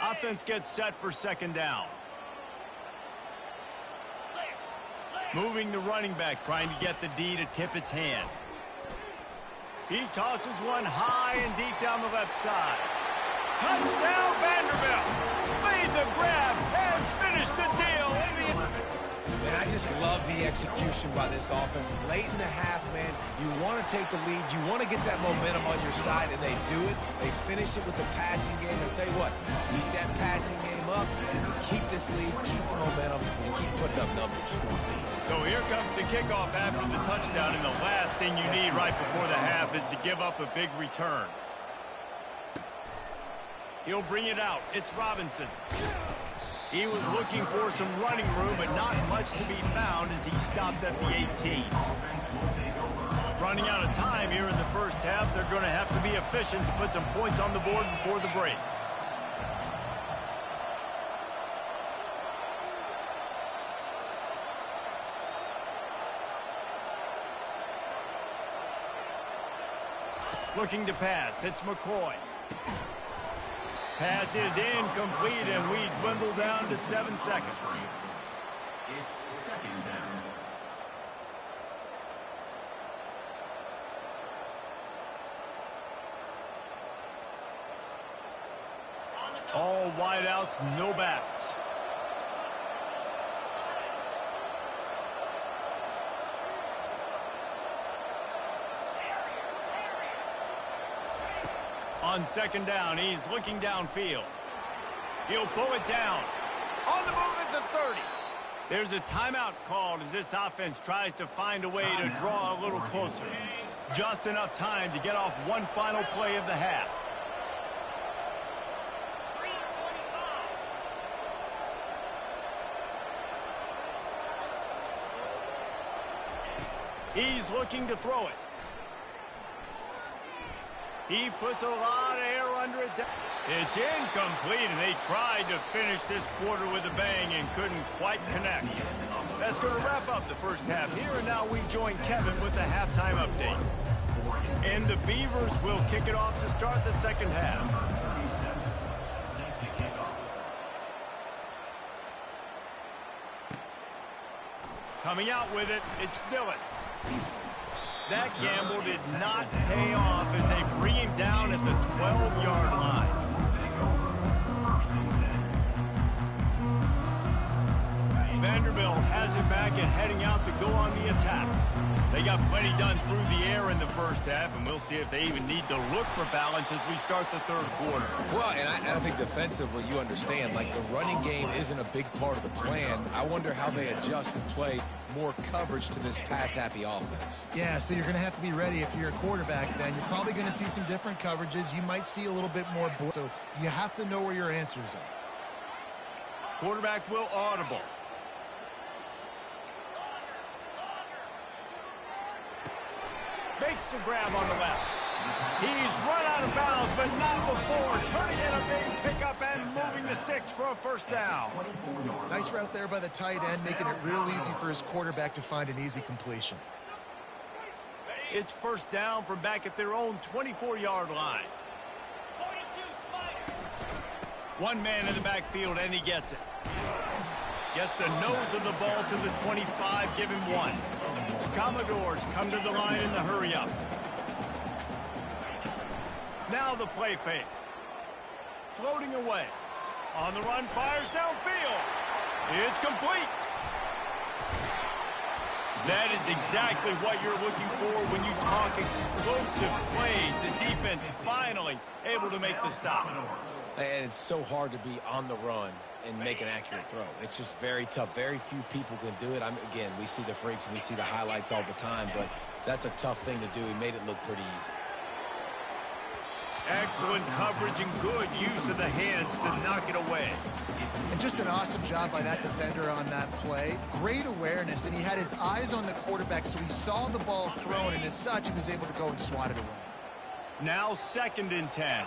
Offense gets set for second down. Moving the running back, trying to get the D to tip its hand. He tosses one high and deep down the left side. Touchdown, Vanderbilt! Made the grab and finished the deal in the... Man, I just love the execution by this offense. Late in the half, man, you want to take the lead. You want to get that momentum on your side, and they do it. They finish it with the passing game. I'll tell you what, keep that passing game up, keep this lead, keep the momentum, and keep putting up numbers. So here comes the kickoff after the touchdown, and the last thing you need right before the half is to give up a big return. He'll bring it out. It's Robinson. He was looking for some running room, but not much to be found as he stopped at the 18. Running out of time here in the first half, they're going to have to be efficient to put some points on the board before the break. Looking to pass, it's McCoy. Pass is incomplete, and we dwindle down to 7 seconds. It's second down. All wideouts, no backs. On second down, he's looking downfield. He'll pull it down. On the move at the 30. There's a timeout called as this offense tries to find a way to draw a little closer. Just enough time to get off one final play of the half. He's looking to throw it. He puts a lot of air under it. It's incomplete, and they tried to finish this quarter with a bang and couldn't quite connect. That's going to wrap up the first half here, and now we join Kevin with the halftime update. And the Beavers will kick it off to start the second half. Coming out with it, it's Dillon. That gamble did not pay off as they bring him down at the 12-yard line. Vanderbilt has it back and heading out to go on the attack. They got plenty done through the air in the first half, and we'll see if they even need to look for balance as we start the third quarter. Well, and I think defensively, you understand, like the running game isn't a big part of the plan. I wonder how they adjust and play more coverage to this pass-happy offense. Yeah, so you're going to have to be ready if you're a quarterback, then. You're probably going to see some different coverages. You might see a little bit more blitz, so you have to know where your answers are. Quarterback will audible. Makes the grab on the left. He's run out of bounds, but not before turning in a big pickup and moving the sticks for a first down. Nice route there by the tight end, making it real easy for his quarterback to find an easy completion. It's first down from back at their own 24-yard line. One man in the backfield, and he gets it. Gets the nose of the ball to the 25, give him one. Commodores come to the line in the hurry-up. Now the play fake. Floating away. On the run, fires downfield. It's complete. That is exactly what you're looking for when you talk explosive plays. The defense finally able to make the stop. And it's so hard to be on the run and make an accurate throw. It's just very tough. Very few people can do it. Again, we see the freaks and we see the highlights all the time, but that's a tough thing to do. He made it look pretty easy. Excellent coverage and good use of the hands to knock it away. And just an awesome job by that defender on that play. Great awareness, and he had his eyes on the quarterback, so he saw the ball thrown, and as such, he was able to go and swat it away. Now 2nd and 10.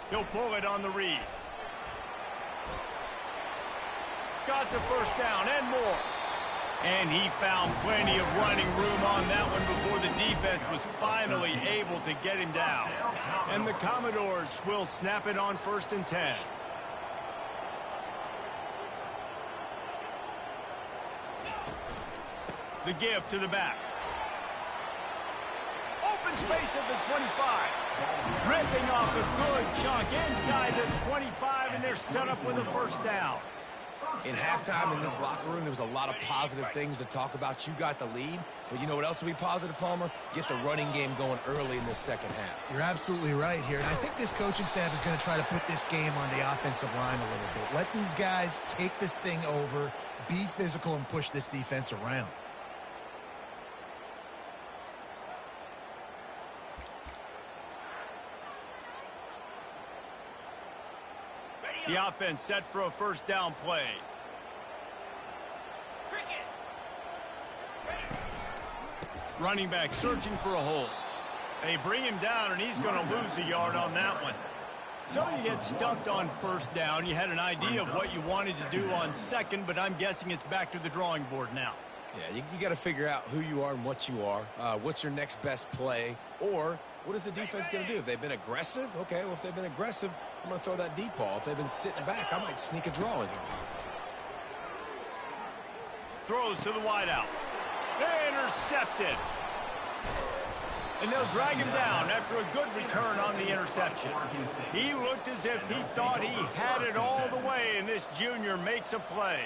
He'll pull it on the read. Got the first down and more. And he found plenty of running room on that one before the defense was finally able to get him down. And the Commodores will snap it on 1st and 10. The give to the back. Open space at the 25. Ripping off a good chunk inside the 25, and they're set up with a 1st down. In halftime in this locker room, there was a lot of positive things to talk about. You got the lead, but you know what else will be positive, Palmer? Get the running game going early in this second half. You're absolutely right here, and I think this coaching staff is going to try to put this game on the offensive line a little bit. Let these guys take this thing over, be physical, and push this defense around. The offense set for a 1st down play. Running back searching for a hole. They bring him down, and he's going to lose a yard on that one. So you get stuffed on 1st down. You had an idea of what you wanted to do on 2nd, but I'm guessing it's back to the drawing board now. Yeah, you got to figure out who you are and what you are. What's your next best play? Or what is the defense going to do? If they've been aggressive, okay, well, if they've been aggressive, I'm going to throw that deep ball. If they've been sitting back, I might sneak a draw in here. Throws to the wideout. Intercepted. And they'll drag him down after a good return on the interception. He looked as if he thought he had it all the way, and this junior makes a play.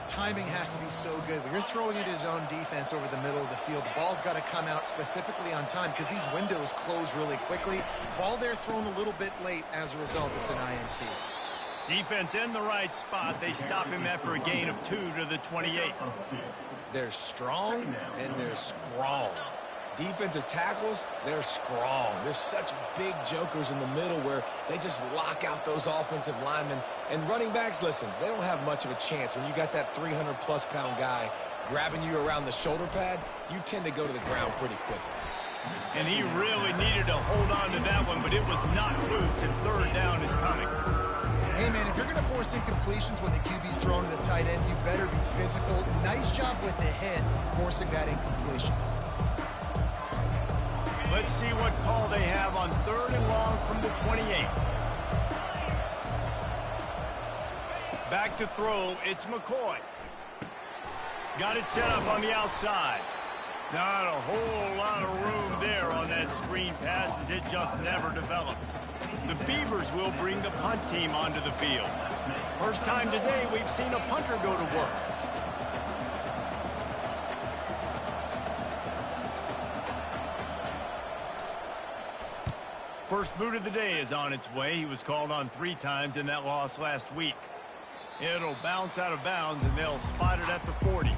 Timing has to be so good. When you're throwing at his own defense over the middle of the field, the ball's got to come out specifically on time because these windows close really quickly. Ball there thrown a little bit late. As a result, it's an INT. Defense in the right spot. They stop him after a gain of 2 to the 28. They're strong and they're strong. Defensive tackles, they're strong. There's such big jokers in the middle where they just lock out those offensive linemen. And running backs, listen, they don't have much of a chance. When you got that 300-plus pound guy grabbing you around the shoulder pad, you tend to go to the ground pretty quickly. And he really needed to hold on to that one, but it was not loose, and 3rd down is coming. Hey, man, if you're going to force incompletions when the QB's thrown to the tight end, you better be physical. Nice job with the hit, forcing that incompletion. Let's see what call they have on 3rd and long from the 28. Back to throw, it's McCoy. Got it set up on the outside. Not a whole lot of room there on that screen pass as it just never developed. The Beavers will bring the punt team onto the field. First time today we've seen a punter go to work. First boot of the day is on its way. He was called on 3 times in that loss last week. It'll bounce out of bounds, and they'll spot it at the 40.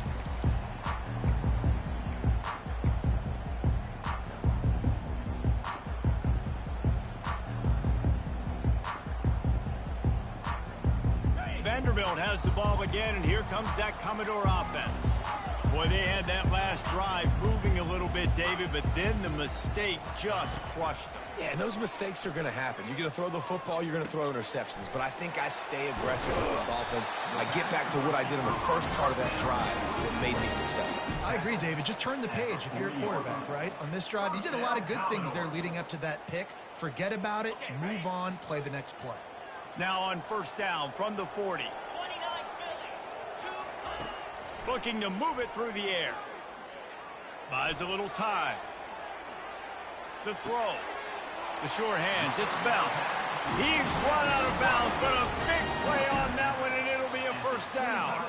Vanderbilt has the ball again, and here comes that Commodore offense. Boy, they had that last drive moving a little bit, David, but then the mistake just crushed them. Yeah, and those mistakes are going to happen. You're going to throw the football, you're going to throw interceptions. But I think I stay aggressive with this offense. I get back to what I did in the first part of that drive that made me successful. I agree, David. Just turn the page if you're a quarterback, right? On this drive, you did a lot of good things there leading up to that pick. Forget about it, move on, play the next play. Now on 1st down from the 40. Looking to move it through the air. Buys a little time. The throw. The sure hands. It's Bell. He's run out of bounds, but a big play on that one, and it'll be a 1st down.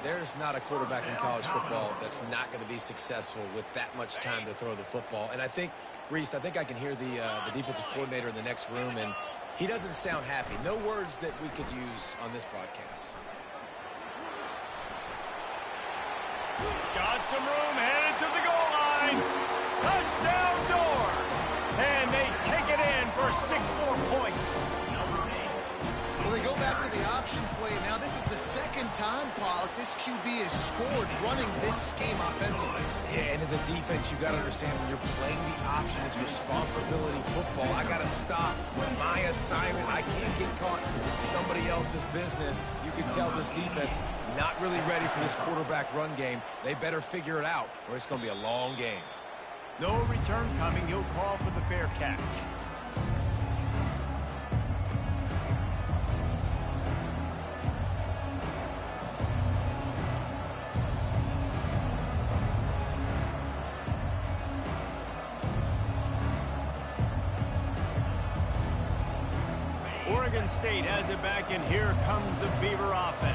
There's not a quarterback in college football that's not going to be successful with that much time to throw the football. And I think, Reese, I think I can hear the defensive coordinator in the next room, and he doesn't sound happy. No words that we could use on this broadcast. Got some room, headed to the goal line. Touchdown Doors. And they take it in for 6 more points. Well, they go back to the option play now. This is the second time, Pollock, this QB has scored running this scheme offensively. Yeah, and as a defense, you got to understand when you're playing the option, it's responsibility football. I got to stop my assignment. I can't get caught in somebody else's business. You can tell this defense not really ready for this quarterback run game. They better figure it out, or it's going to be a long game. No return coming. He'll call for the fair catch. Oregon State has it back, and here comes the Beaver offense.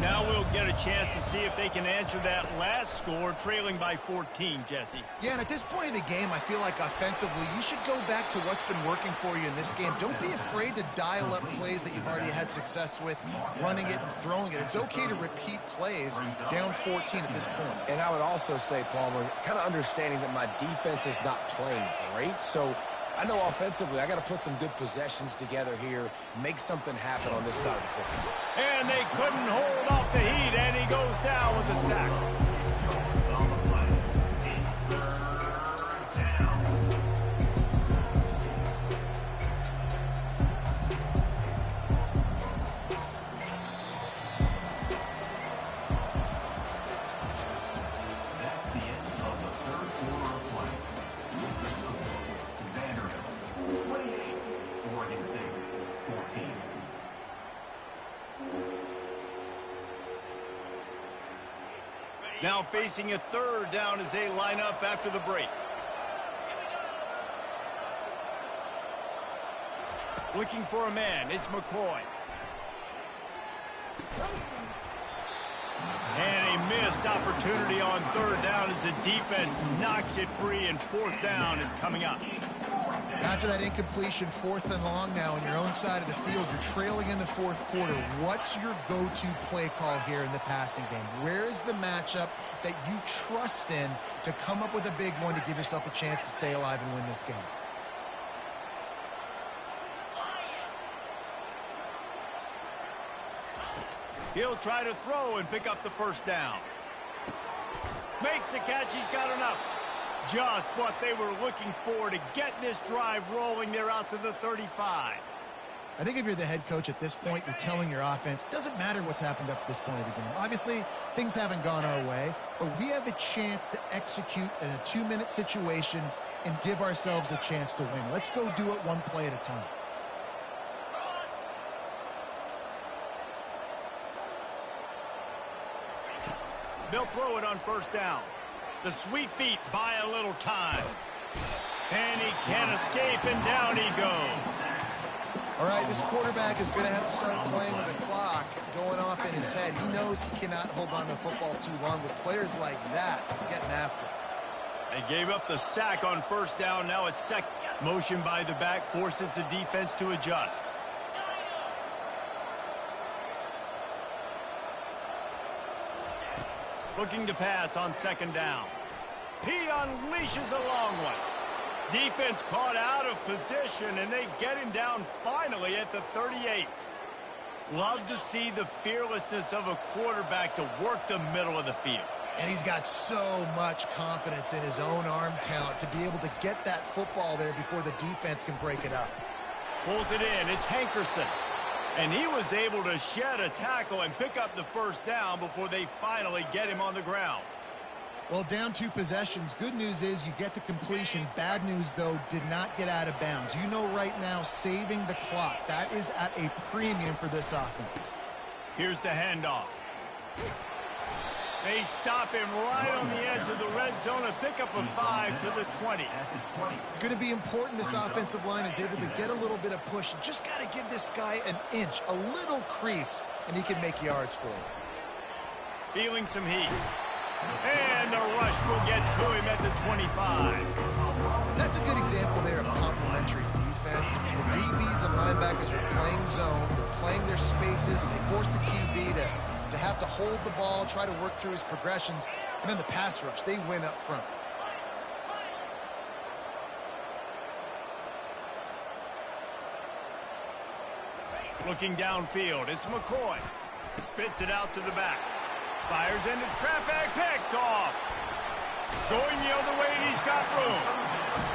Now we'll get a chance to see if they can answer that last score, trailing by 14, Jesse. Yeah, and at this point in the game, I feel like offensively, you should go back to what's been working for you in this game. Don't be afraid to dial up plays that you've already had success with, running it and throwing it. It's okay to repeat plays down 14 at this point. And I would also say, Palmer, kind of understanding that my defense is not playing great, so I know offensively I got to put some good possessions together here, make something happen on this side of the football. And they couldn't hold off the heat, and he goes down with the sack. On the play. It's third down. That's the end of the third quarter of play. With the score, Vanderbilt 28, Oregon State 14. Now facing a third down as they line up after the break. Looking for a man, it's McCoy. And a missed opportunity on third down as the defense knocks it free, and fourth down is coming up. After that incompletion, 4th and long now on your own side of the field, you're trailing in the fourth quarter. What's your go-to play call here in the passing game? Where is the matchup that you trust in to come up with a big one to give yourself a chance to stay alive and win this game? He'll try to throw and pick up the first down. Makes the catch. He's got enough. Just what they were looking for to get this drive rolling. They're out to the 35. I think if you're the head coach at this point, you're telling your offense, it doesn't matter what's happened up to this point of the game. Obviously, things haven't gone our way, but we have a chance to execute in a 2-minute situation and give ourselves a chance to win. Let's go do it one play at a time. They'll throw it on first down. The sweet feet buy a little time. And he can't escape, and down he goes. All right, this quarterback is going to have to start playing with the clock going off in his head. He knows he cannot hold on to the football too long with players like that getting after it. They gave up the sack on first down. Now it's second. Motion by the back forces the defense to adjust. Looking to pass on second down. He unleashes a long one. Defense caught out of position, and they get him down finally at the 38. Love to see the fearlessness of a quarterback to work the middle of the field. And he's got so much confidence in his own arm talent to be able to get that football there before the defense can break it up. Pulls it in. It's Hankerson. And he was able to shed a tackle and pick up the first down before they finally get him on the ground. Well, down 2 possessions. Good news is you get the completion. Bad news, though, did not get out of bounds. You know right now, saving the clock. That is at a premium for this offense. Here's the handoff. They stop him right on the edge of the red zone and pick up a 5 to the 20. It's going to be important this offensive line is able to get a little bit of push. You just got to give this guy an inch, a little crease, and he can make yards for it. Feeling some heat. And the rush will get to him at the 25. That's a good example there of complementary defense. The DBs and linebackers are playing zone. They're playing their spaces, and they force the QB to have to hold the ball, try to work through his progressions, and then the pass rush, they win up front. Looking downfield, it's McCoy. Spits it out to the back. Fires into traffic, picked off. Going the other way, and he's got room.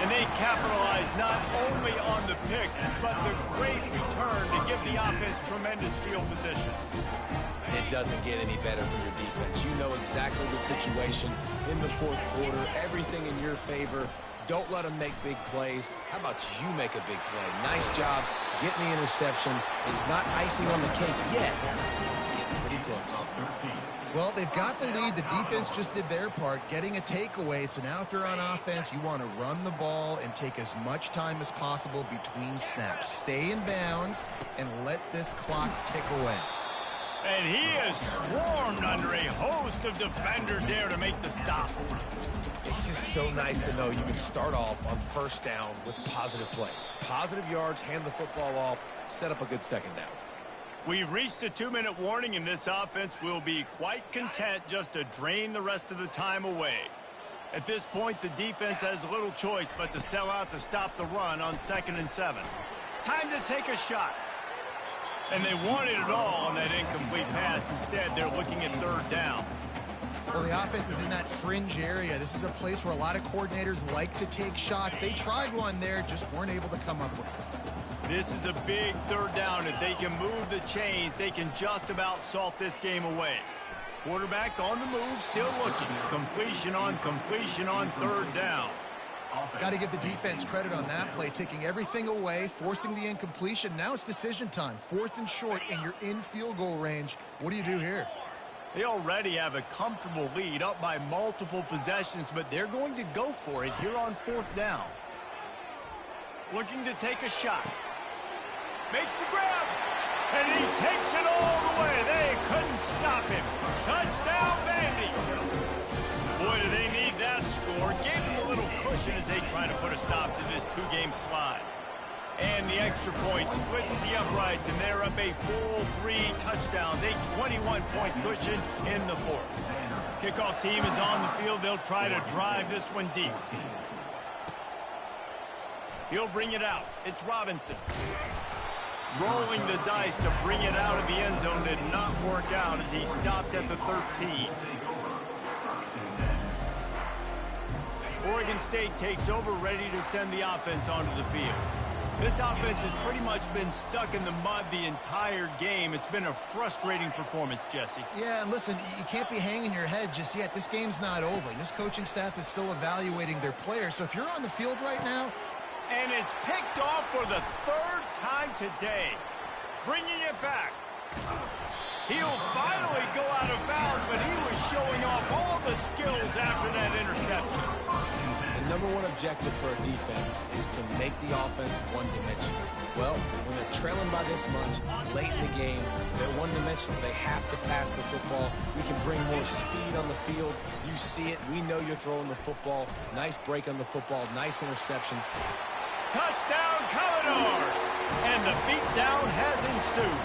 And they capitalize not only on the pick, but the great return to give the offense tremendous field position. It doesn't get any better for your defense. You know exactly the situation in the fourth quarter. Everything in your favor. Don't let them make big plays. How about you make a big play? Nice job getting the interception. It's not icing on the cake yet. It's getting pretty close. Well, they've got the lead. The defense just did their part, getting a takeaway. So now if you're on offense, you want to run the ball and take as much time as possible between snaps. Stay in bounds and let this clock tick away. And he is swarmed under a host of defenders there to make the stop. It's just so nice to know you can start off on first down with positive plays. Positive yards, hand the football off, set up a good second down. We've reached a 2-minute warning, and this offense will be quite content just to drain the rest of the time away. At this point, the defense has little choice but to sell out to stop the run on 2nd and 7. Time to take a shot. And they wanted it all on that incomplete pass. Instead, they're looking at 3rd down. Well, the offense is in that fringe area. This is a place where a lot of coordinators like to take shots. They tried one there, just weren't able to come up with it. This is a big 3rd down. If they can move the chains, they can just about salt this game away. Quarterback on the move, still looking. Completion on 3rd down. Got to give the defense credit on that play, taking everything away, forcing the incompletion. Now it's decision time. 4th and short, and you're in field goal range. What do you do here? They already have a comfortable lead, up by multiple possessions, but they're going to go for it here on 4th down. Looking to take a shot. Makes the grab, and he takes it all the way. They couldn't stop him. Touchdown, Vandy. Boy, do they need that score. Gave them a little cushion as they try to put a stop to this 2-game slide. And the extra point splits the uprights, and they're up a full 3 touchdowns, a 21-point cushion in the 4th. Kickoff team is on the field. They'll try to drive this one deep. He'll bring it out. It's Robinson. Rolling the dice to bring it out of the end zone did not work out as he stopped at the 13. Oregon State takes over, ready to send the offense onto the field. This offense has pretty much been stuck in the mud the entire game. It's been a frustrating performance, Jesse. Yeah, and listen, you can't be hanging your head just yet. This game's not over. This coaching staff is still evaluating their players. So if you're on the field right now... And it's picked off for the 3rd time today. Bringing it back. He'll finally go out of bounds, but he was showing off all the skills after that interception. The #1 objective for a defense is to make the offense one-dimensional. Well, when they're trailing by this much, late in the game, they're one-dimensional. They have to pass the football. We can bring more speed on the field. You see it. We know you're throwing the football. Nice break on the football. Nice interception. Touchdown, Commodores! And the beatdown has ensued.